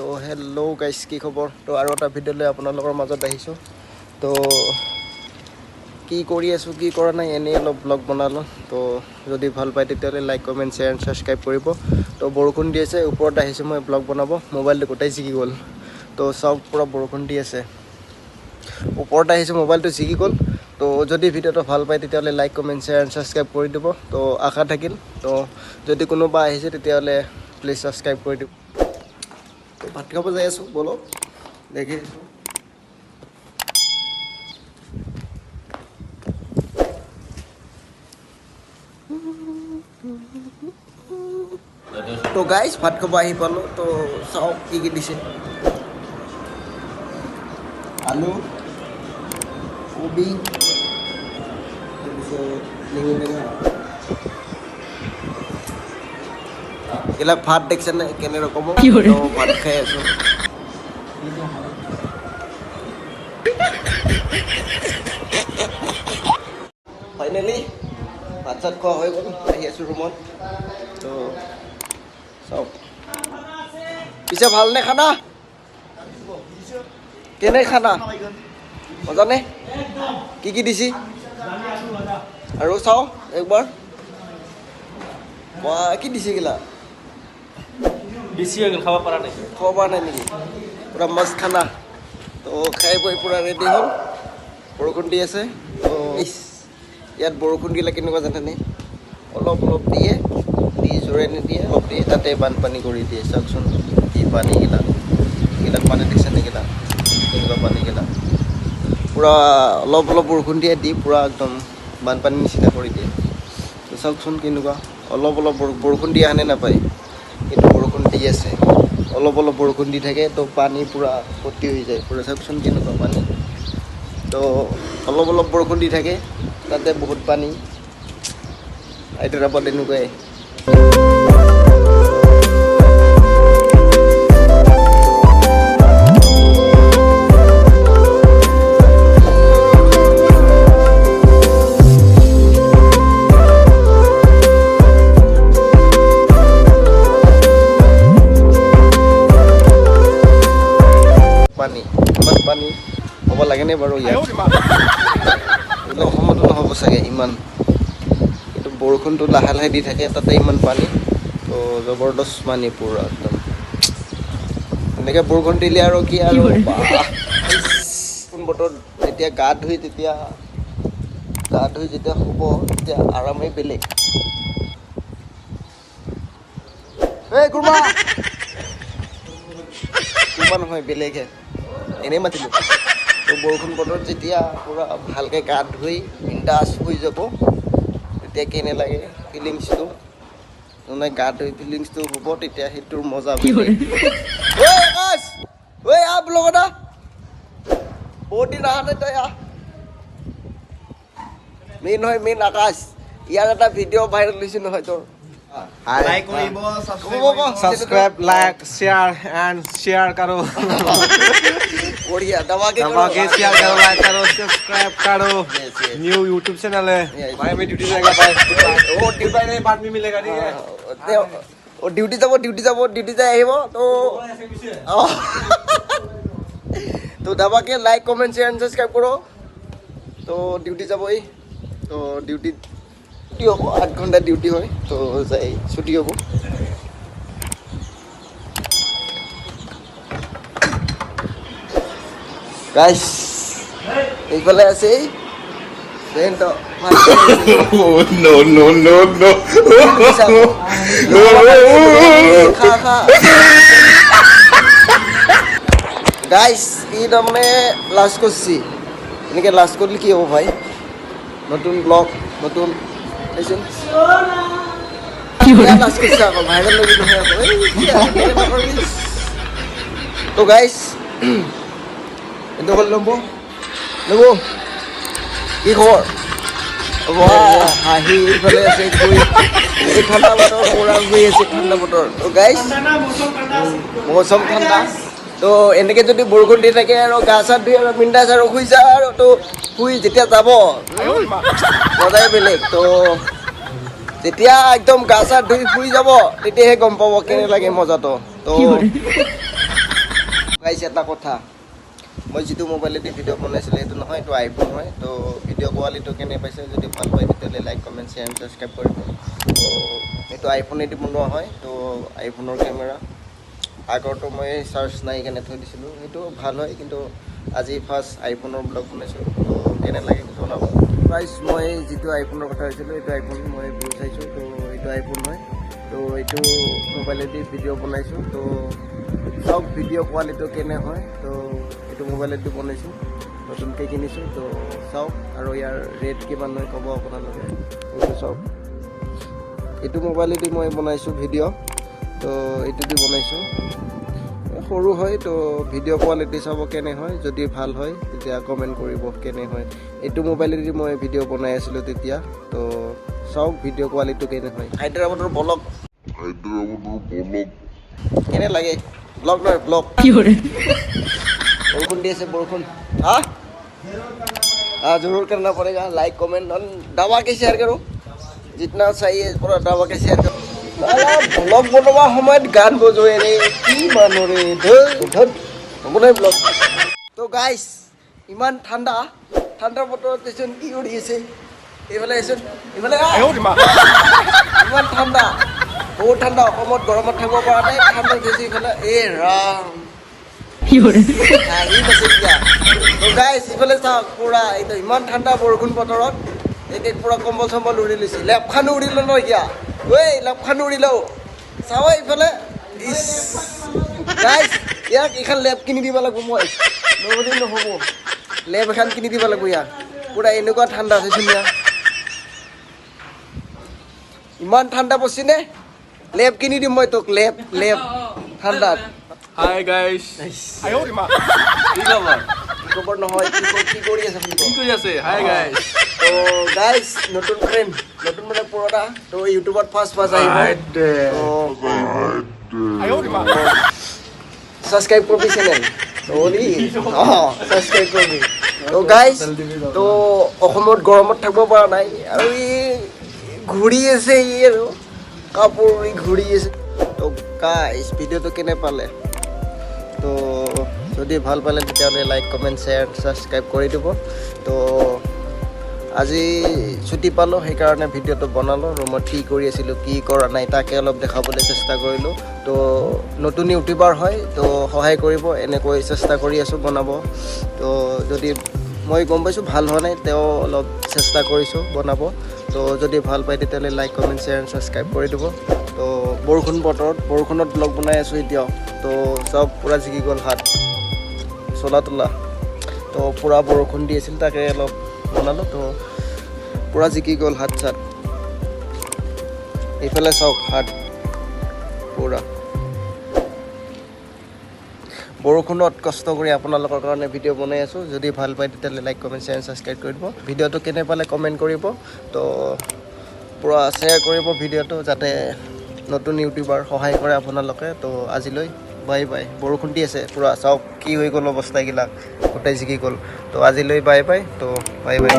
তো hello' guys কি খবৰ তো আৰু এটা ভিডিঅ'লৈ আপোনালোকৰ মাজত আহিছোঁ তো কি কৰি আছোঁ কি কৰা নাই এনেই অলপ ব্লগ বনালোঁ তো যদি ভাল পায় তেতিয়াহ'লে like comment share and subscribe কৰিব তো বৰষুণ দি আছে ওপৰত আহিছোঁ মই ব্লগ বনাব মোবাইলটো গোটেই জিকি গ'ল তো চাওক পূৰা বৰষুণ দি আছে ওপৰত আহিছোঁ মোবাইলটো জিকি গ'ল তো যদি ভিডিঅ'টো ভাল পায় তেতিয়াহ'লে like comment share and subscribe কৰি দিব তো আশা থাকিল তো যদি কোনোবা আহিছে তেতিয়াহ'লে প্লিজ ছাবস্ক্ৰাইব কৰি দিব তো ভাত খাব যাই আছোঁ বলক দেখি তো গাইজ ভাত খাব আহি পালোঁ তো চাওক কি কি দিছে আলু কবি এইবিলাক ভাত দেখিছেনে কেনেৰকম ভাত খাই আছোঁ ফাইনেলি ভাত চাত খোৱা হৈ গ'ল আহি আছোঁ ৰুমত তো চাওক পিছে ভালনে খানা কেনে খানা মজানে কি দিছি আৰু চাওঁ একবাৰ কি দিছে গিলা বেছি হৈ গ'ল খাব পৰা নাই নেকি পূৰা মস্ত খানা তো খাই বৈ পূৰা ৰেডি হ'ল বৰষুণ দি আছে তো ইয়াত বৰষুণ দিলে কেনেকুৱা জানেনে অলপ অলপ দিয়ে দি জোৰে নিদিয়ে অলপ দিয়ে তাতে বানপানী কৰি দিয়ে চাওকচোন কি পানীগিলা এইবিলাক পানী দিছে নেগিলা কেনেকুৱা পানীগিলা পূৰা অলপ অলপ বৰষুণ দিয়ে দি পূৰা একদম বানপানী নিচিনা কৰি দিয়ে তো চাওকচোন কেনেকুৱা অলপ অলপ বৰষুণ দিয়া হেনে নাপায় কিন্তু বৰষুণ দি আছে অলপ অলপ বৰষুণ দি থাকে তো পানী পূৰা ভৰ্তি হৈ যায় পূৰা চাওকচোন কেনেকুৱা পানী তো অলপ অলপ বৰষুণ দি থাকে তাতে বহুত পানী হায়দৰাবাদ এনেকুৱাই পানী ইমান পানী হ'ব লাগেনে বাৰু ইয়াত অসমতো নহ'ব চাগে ইমান কিন্তু বৰষুণটো লাহে লাহে দি থাকে তাতে ইমান পানী তো জবৰদস্ত পানী পূৰা একদম এনেকৈ বৰষুণ দিলে আৰু কি আৰু কোন বতৰত যেতিয়া গা ধুই যেতিয়া শুব তেতিয়া আৰামেই বেলেগ এই কুৰ্মা নহয় বেলেগহে এনেই মাতিলোঁ তো বৰষুণ বতৰত যেতিয়া পূৰা ভালকৈ গা ধুই বিন্দাছ শুই যাব তেতিয়া কেনে লাগে ফিলিংছটো মানে গা ধুই ফিলিংছটো হ'ব তেতিয়া সেইটোৰ মজা ব্লগত বহুত দিন অহা নাই তই মেইন আকাশ ইয়াৰ এটা ভিডিঅ' ভাইৰেল হৈছে নহয় তোৰ subscribe like share and share करो बढ़िया दबा के शेयर करो लाइक करो सब्सक्राइब करो न्यू यूट्यूब चैनल है भाई मैं ड्यूटी जाएगा भाई वो ड्यूटी नहीं बाद में मिलेगा ठीक है वो ड्यूटी जाए আহিব तो दबा के like comment share and subscribe करो तो ड्यूटी যাবই तो ड्यूटी হ'ব 8 ঘণ্টা ডিউটি হয় তো যাই ছুটি হ'ব গাইস এইফালে আছে তো নো গাইস ই তাৰমানে লাষ্ট কৰিছি এনেকৈ লাষ্ট কৰিলে কি হ'ব ভাই নতুন ব্লগ নতুন তো গাইস এইটো হ'ল ল'ব কি খবৰ হাঁহি এইফালে আছে এই ঠাণ্ডা বতৰ পূৰা গৈ আছে ঠাণ্ডা বতৰ তো গাইস মৌচম ঠাণ্ডা তো এনেকৈ যদি বৰষুণ দি থাকে আৰু গা চা ধুই আৰু বিন্দাছ আৰু শুই যা আৰু তো শুই যেতিয়া যাব মজাই বেলেগ তো যেতিয়া একদম গা চা ধুই শুই যাব তেতিয়াহে গম পাব কেনে লাগে মজাটো তো এটা কথা মই যিটো মোবাইলেদি ভিডিঅ' বনাইছিলোঁ সেইটো নহয়, এইটো আইফোন হয়। তো ভিডিঅ' কোৱালিটিটো কেনে পাইছে যদি ভাল পায় তেতিয়াহ'লে like comment share and subscribe কৰিব। তো এইটো আইফোনেদি বনোৱা হয়। তো আইফোনৰ কেমেৰা আগৰটো মই চাৰ্জ নাই কেনে থৈ দিছিলোঁ, সেইটো ভাল হয়। কিন্তু আজি ফাৰ্ষ্ট আইফোনৰ ব্লগ বনাইছোঁ। তো কেনে লাগে জনাব। প্ৰাইচ মই যিটো আইফোনৰ কথা কৈছিলোঁ এইটো আইফোন মই ভিউ চাইছোঁ। তো এইটো আইফোন হয়। তো এইটো মোবাইলেদি ভিডিঅ' বনাইছোঁ। তো চব ভিডিঅ' কোৱালিটিটো কেনে হয়, তো এইটো মোবাইলেদি বনাইছোঁ, নতুনকৈ কিনিছোঁ। তো চাওক আৰু ইয়াৰ ৰেট কিমান হয় ক'ব আপোনালোকে। এইটো চাওক, এইটো মোবাইলেদি মই বনাইছোঁ ভিডিঅ'। তো এইটো দি বনাইছোঁ, সৰু হয়। তো ভিডিঅ' কোৱালিটি চাব কেনে হয়, যদি ভাল হয় তেতিয়া কমেণ্ট কৰিব কেনে হয়। এইটো মোবাইলেদি মই ভিডিঅ' বনাই আছিলোঁ তেতিয়া। তো চাওক ভিডিঅ' কোৱালিটিটো কেনে হয়। হায়দৰাবাদৰ ব্লগ কেনে লাগে? ব্লগ নহয় ব্লগ। বৰষুণ দি আছে, বৰষুণ। हाँ हाँ जरूर करना पड़ेगा, लाइक कमेंट और दबा के शेयर करो, जितना चाहिए पूरा दबा के शेयर करो। ব্লগ বনোৱা সময়ত গান বজোৱে ৰে, কি মানুহ ৰে, ধৰ বনাই ব্লগ। তো গাইছ ইমান ঠাণ্ডা, ঠাণ্ডাৰ বতৰত এচোন কি কৰি আছে এইফালে, এচোন ইফালে ইমান ঠাণ্ডা, বহুত ঠাণ্ডা। অসমত গৰমত থাকিব পৰা নাই, ঠাণ্ডা বেছি ইফালে। এ ৰাম গাইছ ইফালে চাওক, পুৰা এইটো ইমান ঠাণ্ডা বৰষুণ বতৰত এতিয়া পুৰা কম্বল চম্বল উৰি লৈছে। লেপখানো উৰিল ন এতিয়া, ঐ লেপখানো উৰিলেও চাব ইফালে। গাইছ ইয়াক এইখন লেপ কিনি দিব লাগিব মই, নহ'লে নহ'ব। লেপ এখন কিনি দিব লাগিব ইয়াক, পুৰা এনেকুৱা ঠাণ্ডা আছে ধুনীয়া। ইমান ঠাণ্ডা পৰিছে নে, লেপ কিনি দিম মই তোক, লেপ লেপ ঠাণ্ডাত। হাই গাইস কি খবৰ? খবৰ নহয়, কি কৰি আছে আপুনি? কি কৰি আছে? Hi guys. তো গাইজ নতুন ফ্ৰেণ্ড, নতুন মানে পুৰণা, তো ইউটিউবত ফাৰ্ষ্ট আহিব। ছাবস্ক্ৰাইব কৰিবি চেনেল, ছাবস্ক্ৰাইব কৰিবি। তো গাইজ তো অসমত গৰমত থাকিব পৰা নাই, আৰু ঘূৰি আছে আৰু কাপোৰ ঘূৰি আছে। তো গাইজ ভিডিঅ'টো কেনে পালে? তো যদি ভাল পালে তেতিয়াহ'লে লাইক কমেণ্ট শ্বেয়াৰ ছাবস্ক্ৰাইব কৰি দিব। তো আজি ছুটি পালোঁ, সেইকাৰণে ভিডিঅ'টো বনালোঁ। ৰুমত কি কৰি আছিলোঁ, কি কৰা নাই তাকে অলপ দেখাবলৈ চেষ্টা কৰিলোঁ। তো নতুন ইউটিউবাৰ হয়, তো সহায় কৰিব, এনেকৈ চেষ্টা কৰি আছোঁ বনাব। তো যদি মই গম পাইছোঁ ভাল হোৱা নাই, তেওঁ অলপ চেষ্টা কৰিছোঁ বনাব। তো যদি ভাল পায় তেতিয়াহ'লে লাইক কমেণ্ট শ্বেয়াৰ ছাবস্ক্ৰাইব কৰি দিব। তো বৰষুণ বতৰত, বৰষুণত ব্লগ বনাই আছোঁ এতিয়াও। তো চব পূৰা জিকি গ'ল হাত, চলা তোলা। তো পূৰা বৰষুণ দি আছিল, তাকে অলপ বনালোঁ। তো পূৰা জিকি গ'ল হাত চাত, এইফালে চাওক হাত পূৰা বৰষুণত কষ্ট কৰি আপোনালোকৰ কাৰণে ভিডিঅ' বনাই আছোঁ। যদি ভাল পায় তেতিয়াহ'লে লাইক কমেণ্ট শ্বেয়াৰ ছাবস্ক্ৰাইব কৰি দিব। ভিডিঅ'টো কেনে পালে কমেণ্ট কৰিব। তো পূৰা শ্বেয়াৰ কৰিব ভিডিঅ'টো, যাতে নতুন ইউটিউবাৰ সহায় কৰে আপোনালোকে। তো আজিলৈ বাই বাই। বৰষুণ দি আছে পূৰা, চাওক কি হৈ গ'ল অৱস্থা, এইবিলাক গোটেই জিকি গ'ল। তো আজিলৈ বাই বাই। তো বাই বাই।